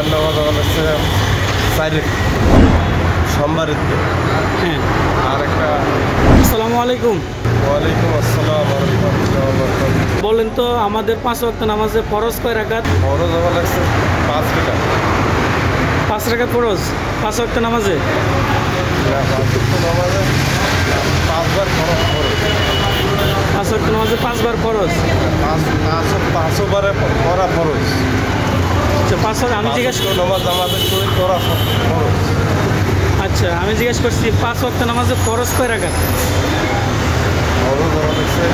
ঈশান নামাজ হচ্ছে সোমবারের দিন। হ্যাঁ। আর একটা আসসালামু আলাইকুম। ওয়ালাইকুম আসসালাম ওয়া রাহমাতুল্লাহি ওয়া বারাকাতুহু। বলেন তো আমাদের 5 ওয়াক্ত নামাজে ফরজ কয় রাকাত? ফরজ হওয়া লাগছে 5 টাকা। 5 রাকাত ফরজ 5 ওয়াক্ত নামাজে? না, 5 ওয়াক্ত নামাজে 5 বার ফরজ। 5 ওয়াক্ত নামাজে 5 বার ফরজ। 5 বারে পড়া ফরজ। আচ্ছা 5 ওয়াক্ত আমি জিজ্ঞেস নামাজ আমাদের শরীর করা ফরজ। আচ্ছা আমি জিজ্ঞেস করছি 5 ওয়াক্ত নামাজে ফরজ কয় রাকাত? ফরজ হওয়া লাগছে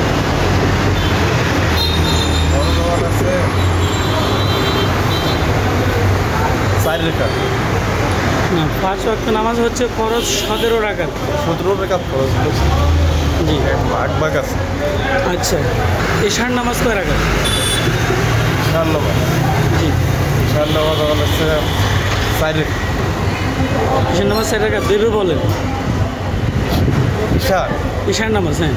4 টাকা। না, 5 ওয়াক্ত নামাজ হচ্ছে ফরজ 17 রাকাত। 17 টাকা ফরজ। জি। ভাগ আছে। আচ্ছা ঈশান নামাজ কয় রাকাত? ঈশান নামাজ জি। ঈশান নামাজ হওয়া লাগছে 4 টাকা। ঈশান নামাজ 4 রাকাত ভেবে বলেন। ঈশান নামাজ, হ্যাঁ।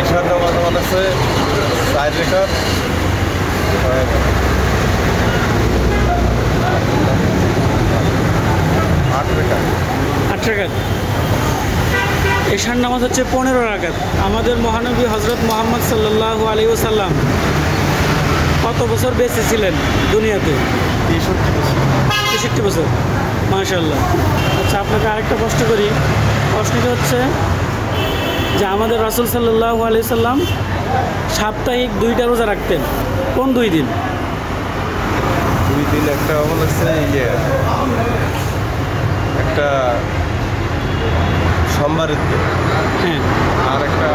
ঈশান নামাজ হওয়া লাগছে 4 টাকা। 8 টাকা। 8 রাকাত। ঈশান নামাজ হচ্ছে 15 রাকাত। আমাদের মহানবী হযরত মুহাম্মদ সাল্লাল্লাহু আলাইহি ওয়াসাল্লাম কত বছর বেঁচে ছিলেন দুনিয়াতে? 63 বছর। মাশাআল্লাহ। আচ্ছা আপনাকে আরেকটা প্রশ্ন করি। প্রশ্নটি হচ্ছে যে আমাদের রাসূল সাল্লাল্লাহু আলাইহি সাল্লাম সাপ্তাহিক 2টা রোজা রাখতেন, কোন 2 দিন? 2 দিন একটা হচ্ছে একটা সোমবারের দিন। হ্যাঁ। আর একটা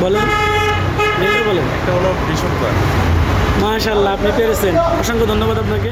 বলেন, বলেন। একটা হলো বৃহস্পতিবার। মাশাআল্লাহ আপনি পেরেছেন, অসংখ্য ধন্যবাদ আপনাকে।